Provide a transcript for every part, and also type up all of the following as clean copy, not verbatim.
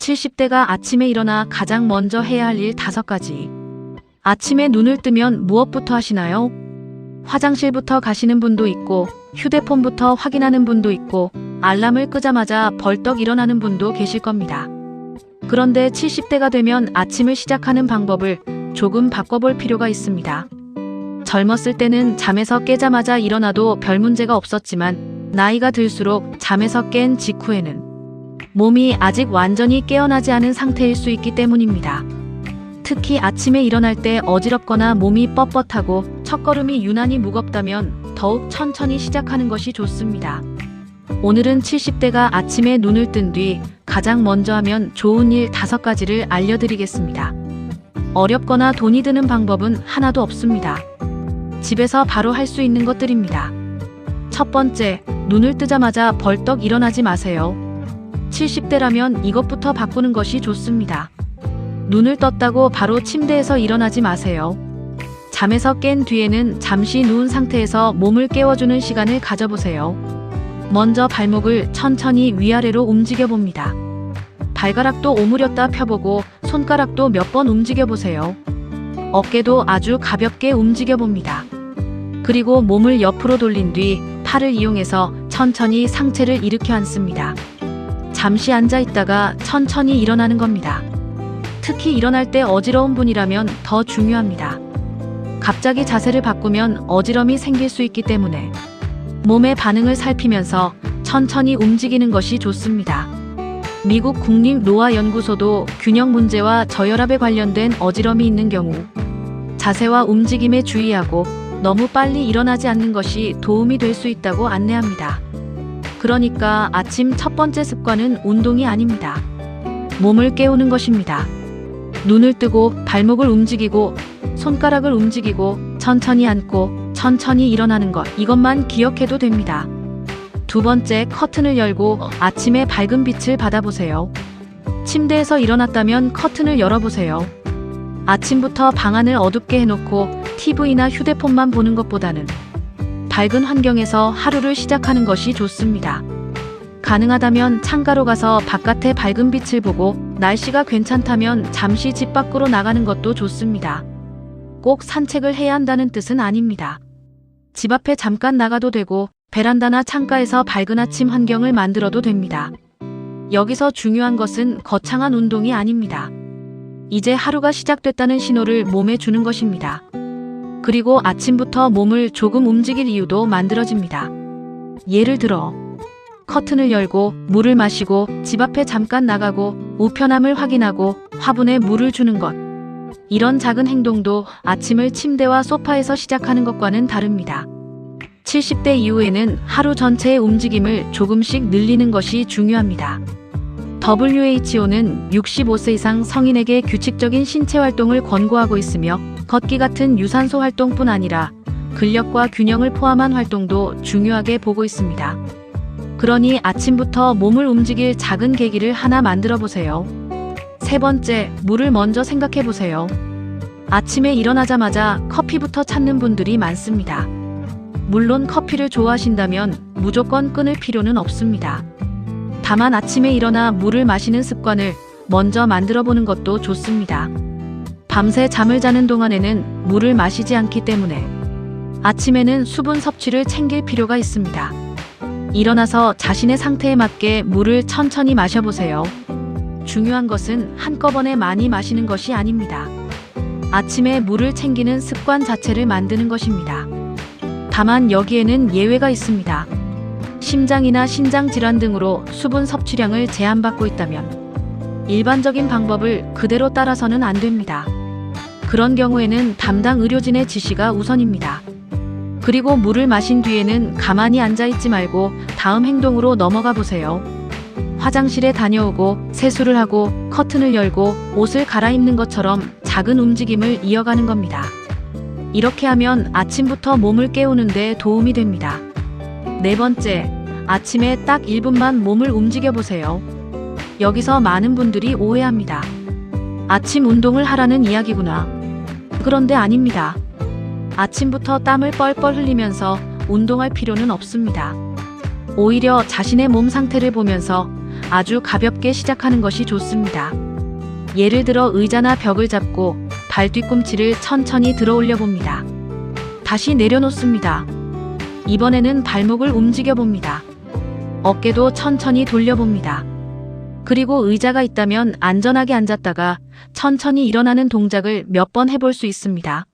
70대가 아침에 일어나 가장 먼저 해야 할 일 5가지. 아침에 눈을 뜨면 무엇부터 하시나요? 화장실부터 가시는 분도 있고, 휴대폰부터 확인하는 분도 있고, 알람을 끄자마자 벌떡 일어나는 분도 계실 겁니다. 그런데 70대가 되면 아침을 시작하는 방법을 조금 바꿔볼 필요가 있습니다. 젊었을 때는 잠에서 깨자마자 일어나도 별 문제가 없었지만, 나이가 들수록 잠에서 깬 직후에는 몸이 아직 완전히 깨어나지 않은 상태일 수 있기 때문입니다. 특히 아침에 일어날 때 어지럽거나 몸이 뻣뻣하고 첫걸음이 유난히 무겁다면 더욱 천천히 시작하는 것이 좋습니다. 오늘은 70대가 아침에 눈을 뜬 뒤 가장 먼저 하면 좋은 일 5가지를 알려드리겠습니다. 어렵거나 돈이 드는 방법은 하나도 없습니다. 집에서 바로 할 수 있는 것들입니다. 첫 번째, 눈을 뜨자마자 벌떡 일어나지 마세요. 70대라면 이것부터 바꾸는 것이 좋습니다. 눈을 떴다고 바로 침대에서 일어나지 마세요. 잠에서 깬 뒤에는 잠시 누운 상태에서 몸을 깨워주는 시간을 가져보세요. 먼저 발목을 천천히 위아래로 움직여 봅니다. 발가락도 오므렸다 펴보고 손가락도 몇 번 움직여 보세요. 어깨도 아주 가볍게 움직여 봅니다. 그리고 몸을 옆으로 돌린 뒤 팔을 이용해서 천천히 상체를 일으켜 앉습니다. 잠시 앉아 있다가 천천히 일어나는 겁니다. 특히 일어날 때 어지러운 분이라면 더 중요합니다. 갑자기 자세를 바꾸면 어지럼이 생길 수 있기 때문에 몸의 반응을 살피면서 천천히 움직이는 것이 좋습니다. 미국 국립노화연구소도 균형 문제와 저혈압에 관련된 어지럼이 있는 경우 자세와 움직임에 주의하고 너무 빨리 일어나지 않는 것이 도움이 될 수 있다고 안내합니다. 그러니까 아침 첫 번째 습관은 운동이 아닙니다. 몸을 깨우는 것입니다. 눈을 뜨고 발목을 움직이고 손가락을 움직이고 천천히 앉고 천천히 일어나는 것, 이것만 기억해도 됩니다. 두 번째, 커튼을 열고 아침에 밝은 빛을 받아보세요. 침대에서 일어났다면 커튼을 열어보세요. 아침부터 방안을 어둡게 해놓고 TV나 휴대폰만 보는 것보다는 밝은 환경에서 하루를 시작하는 것이 좋습니다. 가능하다면 창가로 가서 바깥의 밝은 빛을 보고 날씨가 괜찮다면 잠시 집 밖으로 나가는 것도 좋습니다. 꼭 산책을 해야 한다는 뜻은 아닙니다. 집 앞에 잠깐 나가도 되고 베란다나 창가에서 밝은 아침 환경을 만들어도 됩니다. 여기서 중요한 것은 거창한 운동이 아닙니다. 이제 하루가 시작됐다는 신호를 몸에 주는 것입니다. 그리고 아침부터 몸을 조금 움직일 이유도 만들어집니다. 예를 들어 커튼을 열고 물을 마시고 집 앞에 잠깐 나가고 우편함을 확인하고 화분에 물을 주는 것. 이런 작은 행동도 아침을 침대와 소파에서 시작하는 것과는 다릅니다. 70대 이후에는 하루 전체의 움직임을 조금씩 늘리는 것이 중요합니다. WHO는 65세 이상 성인에게 규칙적인 신체 활동을 권고하고 있으며 걷기 같은 유산소 활동뿐 아니라 근력과 균형을 포함한 활동도 중요하게 보고 있습니다. 그러니 아침부터 몸을 움직일 작은 계기를 하나 만들어 보세요. 세 번째, 물을 먼저 생각해 보세요. 아침에 일어나자마자 커피부터 찾는 분들이 많습니다. 물론 커피를 좋아하신다면 무조건 끊을 필요는 없습니다. 다만 아침에 일어나 물을 마시는 습관을 먼저 만들어 보는 것도 좋습니다. 밤새 잠을 자는 동안에는 물을 마시지 않기 때문에 아침에는 수분 섭취를 챙길 필요가 있습니다. 일어나서 자신의 상태에 맞게 물을 천천히 마셔보세요. 중요한 것은 한꺼번에 많이 마시는 것이 아닙니다. 아침에 물을 챙기는 습관 자체를 만드는 것입니다. 다만 여기에는 예외가 있습니다. 심장이나 신장 질환 등으로 수분 섭취량을 제한받고 있다면 일반적인 방법을 그대로 따라서는 안 됩니다. 그런 경우에는 담당 의료진의 지시가 우선입니다. 그리고 물을 마신 뒤에는 가만히 앉아있지 말고 다음 행동으로 넘어가 보세요. 화장실에 다녀오고 세수를 하고 커튼을 열고 옷을 갈아입는 것처럼 작은 움직임을 이어가는 겁니다. 이렇게 하면 아침부터 몸을 깨우는데 도움이 됩니다. 네 번째, 아침에 딱 1분만 몸을 움직여 보세요. 여기서 많은 분들이 오해합니다. 아침 운동을 하라는 이야기구나. 그런데 아닙니다. 아침부터 땀을 뻘뻘 흘리면서 운동할 필요는 없습니다. 오히려 자신의 몸 상태를 보면서 아주 가볍게 시작하는 것이 좋습니다. 예를 들어 의자나 벽을 잡고 발 뒤꿈치를 천천히 들어 올려 봅니다. 다시 내려놓습니다. 이번에는 발목을 움직여 봅니다. 어깨도 천천히 돌려봅니다. 그리고 의자가 있다면 안전하게 앉았다가 천천히 일어나는 동작을 몇 번 해볼 수 있습니다.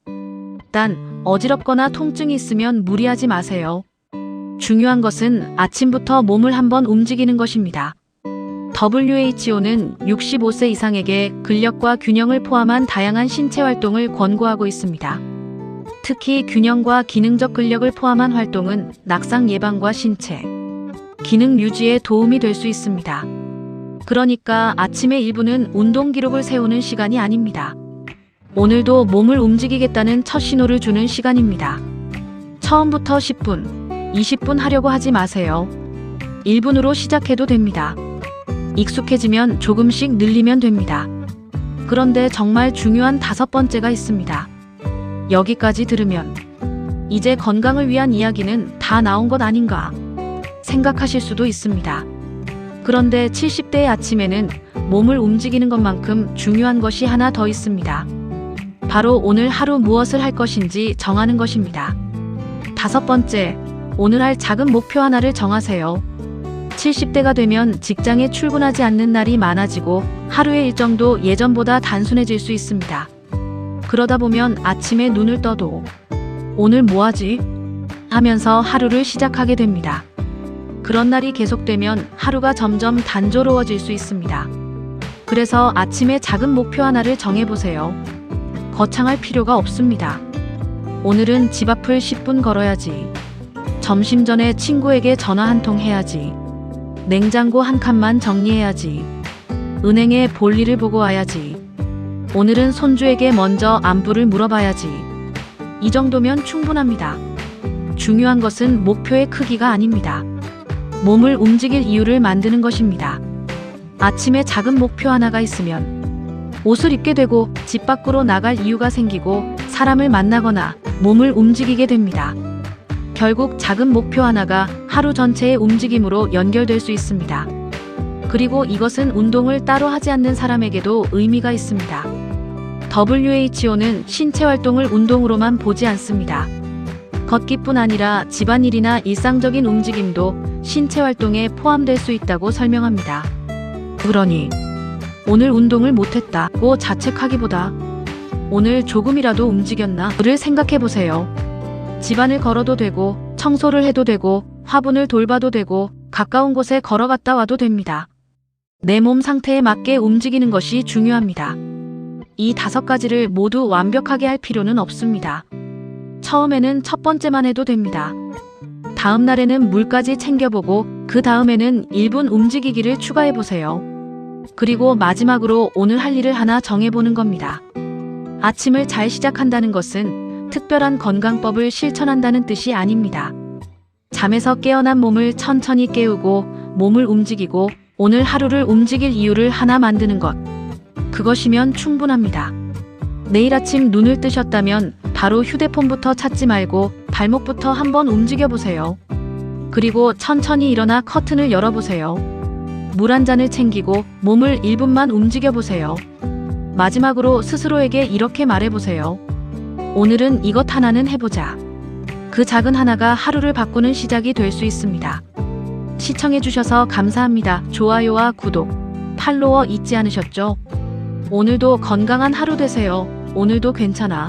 단, 어지럽거나 통증이 있으면 무리하지 마세요. 중요한 것은 아침부터 몸을 한번 움직이는 것입니다. WHO는 65세 이상에게 근력과 균형을 포함한 다양한 신체 활동을 권고하고 있습니다. 특히 균형과 기능적 근력을 포함한 활동은 낙상 예방과 신체 기능 유지에 도움이 될 수 있습니다. 그러니까 아침의 1분은 운동 기록을 세우는 시간이 아닙니다. 오늘도 몸을 움직이겠다는 첫 신호를 주는 시간입니다. 처음부터 10분, 20분 하려고 하지 마세요. 1분으로 시작해도 됩니다. 익숙해지면 조금씩 늘리면 됩니다. 그런데 정말 중요한 5번째가 있습니다. 여기까지 들으면 이제 건강을 위한 이야기는 다 나온 것 아닌가 생각하실 수도 있습니다. 그런데 70대의 아침에는 몸을 움직이는 것만큼 중요한 것이 하나 더 있습니다. 바로 오늘 하루 무엇을 할 것인지 정하는 것입니다. 5번째, 오늘 할 작은 목표 하나를 정하세요. 70대가 되면 직장에 출근하지 않는 날이 많아지고 하루의 일정도 예전보다 단순해질 수 있습니다. 그러다 보면 아침에 눈을 떠도 오늘 뭐 하지? 하면서 하루를 시작하게 됩니다. 그런 날이 계속되면 하루가 점점 단조로워질 수 있습니다. 그래서 아침에 작은 목표 하나를 정해보세요. 거창할 필요가 없습니다. 오늘은 집 앞을 10분 걸어야지. 점심 전에 친구에게 전화 한 통 해야지. 냉장고 한 칸만 정리해야지. 은행에 볼일을 보고 와야지. 오늘은 손주에게 먼저 안부를 물어봐야지. 이 정도면 충분합니다. 중요한 것은 목표의 크기가 아닙니다. 몸을 움직일 이유를 만드는 것입니다. 아침에 작은 목표 하나가 있으면 옷을 입게 되고 집 밖으로 나갈 이유가 생기고 사람을 만나거나 몸을 움직이게 됩니다. 결국 작은 목표 하나가 하루 전체의 움직임으로 연결될 수 있습니다. 그리고 이것은 운동을 따로 하지 않는 사람에게도 의미가 있습니다. WHO는 신체 활동을 운동으로만 보지 않습니다. 걷기뿐 아니라 집안일이나 일상적인 움직임도 신체 활동에 포함될 수 있다고 설명합니다. 그러니 오늘 운동을 못했다고 자책하기보다 오늘 조금이라도 움직였나를 생각해보세요. 집안을 걸어도 되고 청소를 해도 되고 화분을 돌봐도 되고 가까운 곳에 걸어갔다 와도 됩니다. 내 몸 상태에 맞게 움직이는 것이 중요합니다. 이 5가지를 모두 완벽하게 할 필요는 없습니다. 처음에는 첫 번째만 해도 됩니다. 다음 날에는 물까지 챙겨보고 그 다음에는 1분 움직이기를 추가해보세요. 그리고 마지막으로 오늘 할 일을 하나 정해보는 겁니다. 아침을 잘 시작한다는 것은 특별한 건강법을 실천한다는 뜻이 아닙니다. 잠에서 깨어난 몸을 천천히 깨우고 몸을 움직이고 오늘 하루를 움직일 이유를 하나 만드는 것. 그것이면 충분합니다. 내일 아침 눈을 뜨셨다면 바로 휴대폰부터 찾지 말고 발목부터 한번 움직여보세요. 그리고 천천히 일어나 커튼을 열어보세요. 물 한 잔을 챙기고 몸을 1분만 움직여보세요. 마지막으로 스스로에게 이렇게 말해보세요. 오늘은 이것 하나는 해보자. 그 작은 하나가 하루를 바꾸는 시작이 될 수 있습니다. 시청해주셔서 감사합니다. 좋아요와 구독, 팔로워 잊지 않으셨죠? 오늘도 건강한 하루 되세요. 오늘도 괜찮아.